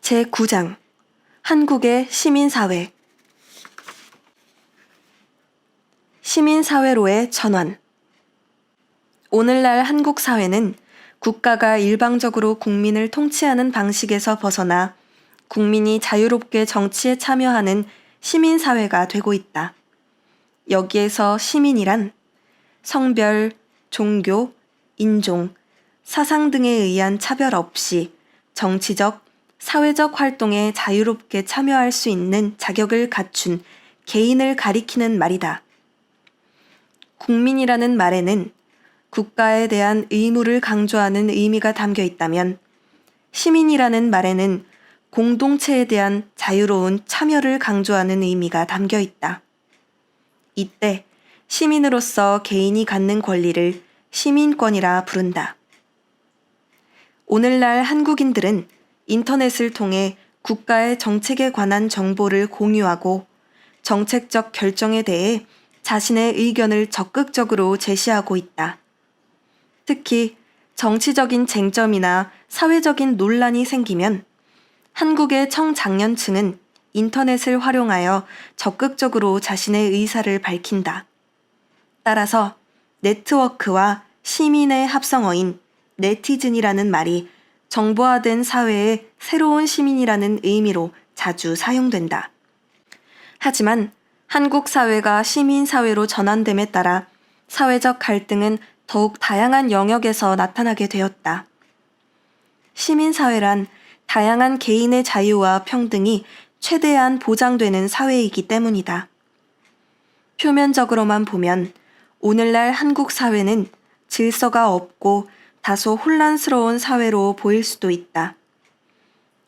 제9장 한국의 시민사회 시민사회로의 전환. 오늘날 한국 사회는 국가가 일방적으로 국민을 통치하는 방식에서 벗어나 국민이 자유롭게 정치에 참여하는 시민사회가 되고 있다. 여기에서 시민이란 성별, 종교, 인종, 사상 등에 의한 차별 없이 정치적, 사회적 활동에 자유롭게 참여할 수 있는 자격을 갖춘 개인을 가리키는 말이다. 국민이라는 말에는 국가에 대한 의무를 강조하는 의미가 담겨 있다면 시민이라는 말에는 공동체에 대한 자유로운 참여를 강조하는 의미가 담겨 있다. 이때 시민으로서 개인이 갖는 권리를 시민권이라 부른다. 오늘날 한국인들은 인터넷을 통해 국가의 정책에 관한 정보를 공유하고 정책적 결정에 대해 자신의 의견을 적극적으로 제시하고 있다. 특히 정치적인 쟁점이나 사회적인 논란이 생기면 한국의 청장년층은 인터넷을 활용하여 적극적으로 자신의 의사를 밝힌다. 따라서 네트워크와 시민의 합성어인 네티즌이라는 말이 정보화된 사회의 새로운 시민이라는 의미로 자주 사용된다. 하지만 한국 사회가 시민사회로 전환됨에 따라 사회적 갈등은 더욱 다양한 영역에서 나타나게 되었다. 시민사회란 다양한 개인의 자유와 평등이 최대한 보장되는 사회이기 때문이다. 표면적으로만 보면 오늘날 한국 사회는 질서가 없고 다소 혼란스러운 사회로 보일 수도 있다.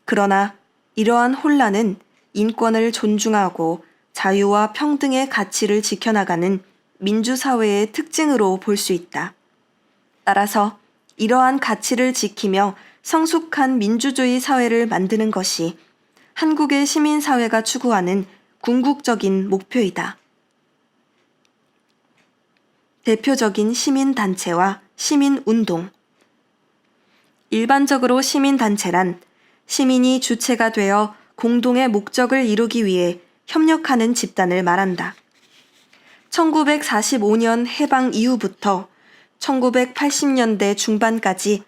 그러나 이러한 혼란은 인권을 존중하고 자유와 평등의 가치를 지켜나가는 민주사회의 특징으로 볼 수 있다. 따라서 이러한 가치를 지키며 성숙한 민주주의 사회를 만드는 것이 한국의 시민사회가 추구하는 궁극적인 목표이다. 대표적인 시민단체와 시민운동. 일반적으로 시민단체란 시민이 주체가 되어 공동의 목적을 이루기 위해 협력하는 집단을 말한다. 1945년 해방 이후부터 1980년대 중반까지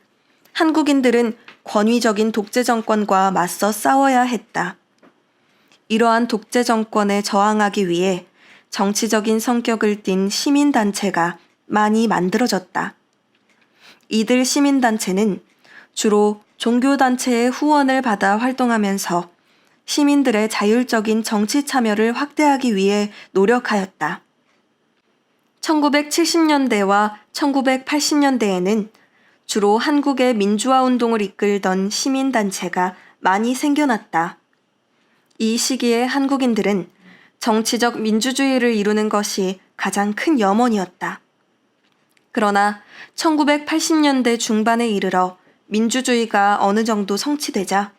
한국인들은 권위적인 독재 정권과 맞서 싸워야 했다. 이러한 독재 정권에 저항하기 위해 정치적인 성격을 띤 시민단체가 많이 만들어졌다. 이들 시민단체는 주로 종교단체의 후원을 받아 활동하면서 시민들의 자율적인 정치 참여를 확대하기 위해 노력하였다. 1970년대와 1980년대에는 주로 한국의 민주화 운동을 이끌던 시민단체가 많이 생겨났다. 이 시기에 한국인들은 정치적 민주주의를 이루는 것이 가장 큰 염원이었다. 그러나 1980년대 중반에 이르러 민주주의가 어느 정도 성취되자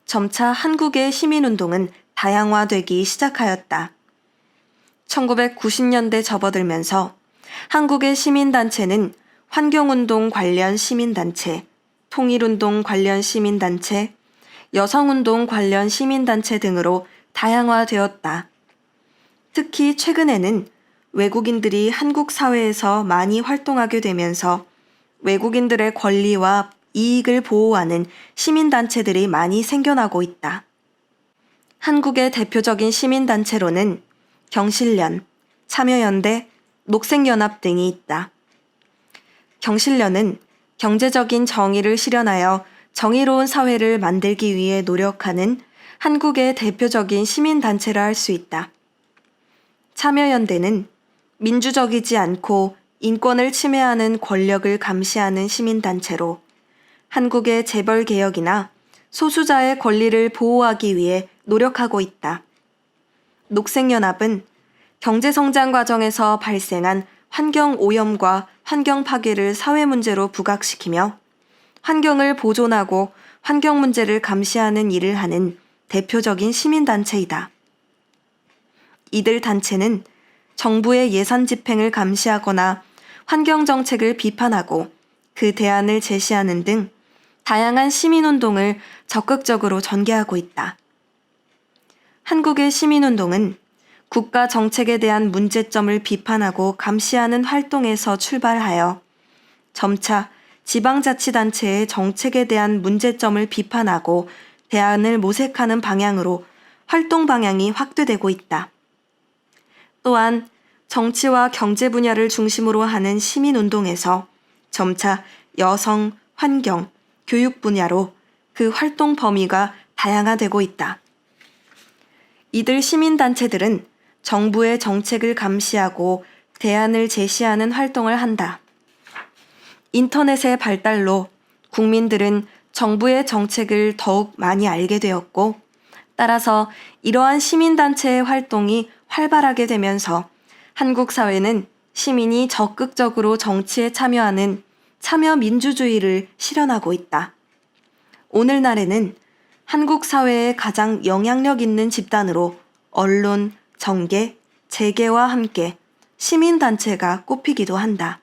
점차 한국의 시민운동은 다양화되기 시작하였다. 1990년대 접어들면서 한국의 시민단체는 환경운동 관련 시민단체, 통일운동 관련 시민단체, 여성운동 관련 시민단체 등으로 다양화되었다. 특히 최근에는 외국인들이 한국 사회에서 많이 활동하게 되면서 외국인들의 권리와 이익을 보호하는 시민단체들이 많이 생겨나고 있다. 한국의 대표적인 시민단체로는 경실련, 참여연대, 녹색연합 등이 있다. 경실련은 경제적인 정의를 실현하여 정의로운 사회를 만들기 위해 노력하는 한국의 대표적인 시민단체라 할 수 있다. 참여연대는 민주적이지 않고 인권을 침해하는 권력을 감시하는 시민단체로 한국의 재벌개혁이나 소수자의 권리를 보호하기 위해 노력하고 있다. 녹색연합은 경제성장 과정에서 발생한 환경오염과 환경파괴를 사회문제로 부각시키며 환경을 보존하고 환경 문제를 감시하는 일을 하는 대표적인 시민단체이다. 이들 단체는 정부의 예산 집행을 감시하거나 환경정책을 비판하고 그 대안을 제시하는 등 다양한 시민운동을 적극적으로 전개하고 있다. 한국의 시민운동은 국가 정책에 대한 문제점을 비판하고 감시하는 활동에서 출발하여 점차 지방자치단체의 정책에 대한 문제점을 비판하고 대안을 모색하는 방향으로 활동 방향이 확대되고 있다. 또한 정치와 경제 분야를 중심으로 하는 시민운동에서 점차 여성, 환경, 교육 분야로 그 활동 범위가 다양화되고 있다. 이들 시민단체들은 정부의 정책을 감시하고 대안을 제시하는 활동을 한다. 인터넷의 발달로 국민들은 정부의 정책을 더욱 많이 알게 되었고, 따라서 이러한 시민단체의 활동이 활발하게 되면서 한국 사회는 시민이 적극적으로 정치에 참여하는 참여민주주의를 실현하고 있다. 오늘날에는 한국 사회의 가장 영향력 있는 집단으로 언론, 정계, 재계와 함께 시민단체가 꼽히기도 한다.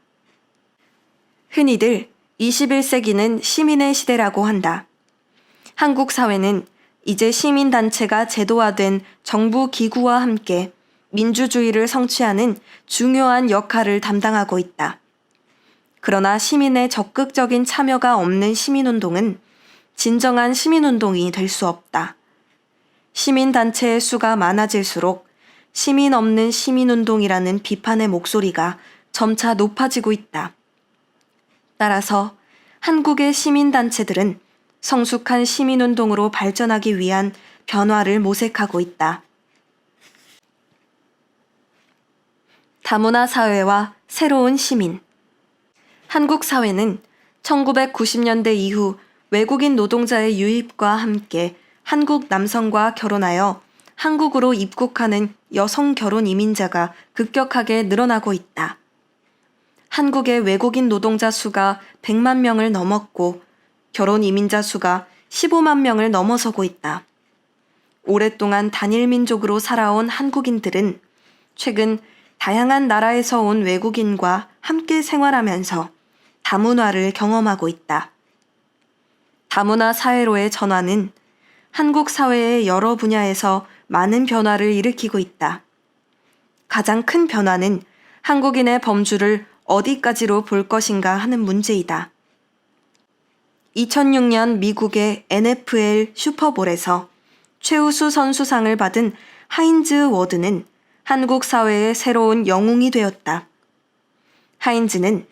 흔히들 21세기는 시민의 시대라고 한다. 한국 사회는 이제 시민단체가 제도화된 정부 기구와 함께 민주주의를 성취하는 중요한 역할을 담당하고 있다. 그러나 시민의 적극적인 참여가 없는 시민운동은 진정한 시민운동이 될 수 없다. 시민단체의 수가 많아질수록 시민 없는 시민운동이라는 비판의 목소리가 점차 높아지고 있다. 따라서 한국의 시민단체들은 성숙한 시민운동으로 발전하기 위한 변화를 모색하고 있다. 다문화 사회와 새로운 시민. 한국 사회는 1990년대 이후 외국인 노동자의 유입과 함께 한국 남성과 결혼하여 한국으로 입국하는 여성 결혼 이민자가 급격하게 늘어나고 있다. 한국의 외국인 노동자 수가 100만 명을 넘었고 결혼 이민자 수가 15만 명을 넘어서고 있다. 오랫동안 단일 민족으로 살아온 한국인들은 최근 다양한 나라에서 온 외국인과 함께 생활하면서 다문화를 경험하고 있다. 다문화 사회로의 전환은 한국 사회의 여러 분야에서 많은 변화를 일으키고 있다. 가장 큰 변화는 한국인의 범주를 어디까지로 볼 것인가 하는 문제이다. 2006년 미국의 NFL 슈퍼볼에서 최우수 선수상을 받은 하인즈 워드는 한국 사회의 새로운 영웅이 되었다. 하인즈는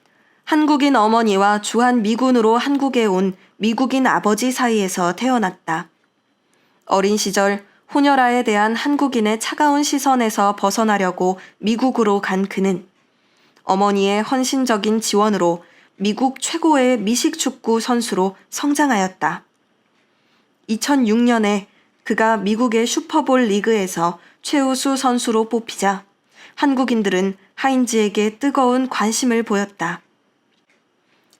한국인 어머니와 주한 미군으로 한국에 온 미국인 아버지 사이에서 태어났다. 어린 시절 혼혈아에 대한 한국인의 차가운 시선에서 벗어나려고 미국으로 간 그는 어머니의 헌신적인 지원으로 미국 최고의 미식축구 선수로 성장하였다. 2006년에 그가 미국의 슈퍼볼 리그에서 최우수 선수로 뽑히자 한국인들은 하인즈에게 뜨거운 관심을 보였다.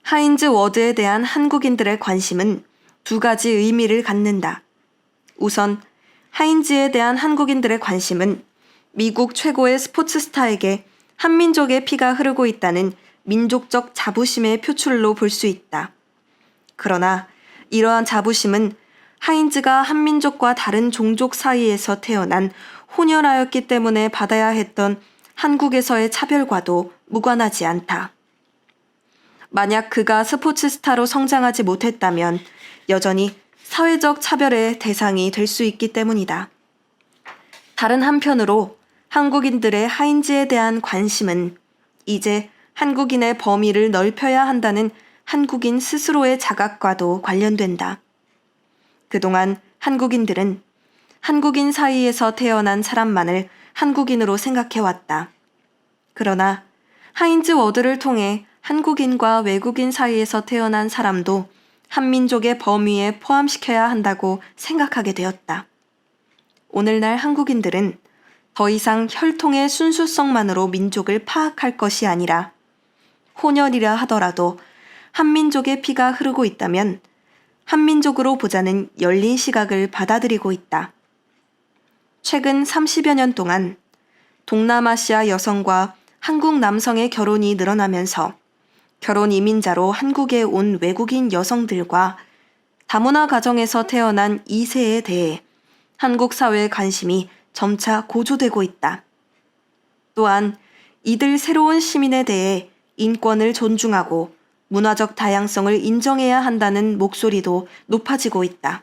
하인즈 워드에 대한 한국인들의 관심은 두 가지 의미를 갖는다. 우선 하인즈에 대한 한국인들의 관심은 미국 최고의 스포츠 스타에게 한민족의 피가 흐르고 있다는 민족적 자부심의 표출로 볼 수 있다. 그러나 이러한 자부심은 하인즈가 한민족과 다른 종족 사이에서 태어난 혼혈아였기 때문에 받아야 했던 한국에서의 차별과도 무관하지 않다. 만약 그가 스포츠 스타로 성장하지 못했다면 여전히 사회적 차별의 대상이 될 수 있기 때문이다. 다른 한편으로 한국인들의 하인즈에 대한 관심은 이제 한국인의 범위를 넓혀야 한다는 한국인 스스로의 자각과도 관련된다. 그동안 한국인들은 한국인 사이에서 태어난 사람만을 한국인으로 생각해왔다. 그러나 하인즈 워드를 통해 한국인과 외국인 사이에서 태어난 사람도 한민족의 범위에 포함시켜야 한다고 생각하게 되었다. 오늘날 한국인들은 더 이상 혈통의 순수성만으로 민족을 파악할 것이 아니라 혼혈이라 하더라도 한민족의 피가 흐르고 있다면 한민족으로 보자는 열린 시각을 받아들이고 있다. 최근 30여 년 동안 동남아시아 여성과 한국 남성의 결혼이 늘어나면서 결혼 이민자로 한국에 온 외국인 여성들과 다문화 가정에서 태어난 2세에 대해 한국 사회의 관심이 점차 고조되고 있다. 또한 이들 새로운 시민에 대해 인권을 존중하고 문화적 다양성을 인정해야 한다는 목소리도 높아지고 있다.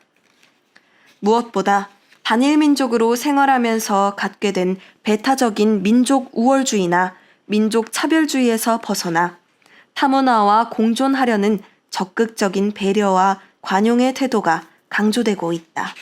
무엇보다 단일 민족으로 생활하면서 갖게 된 배타적인 민족 우월주의나 민족 차별주의에서 벗어나 타문화와 공존하려는 적극적인 배려와 관용의 태도가 강조되고 있다.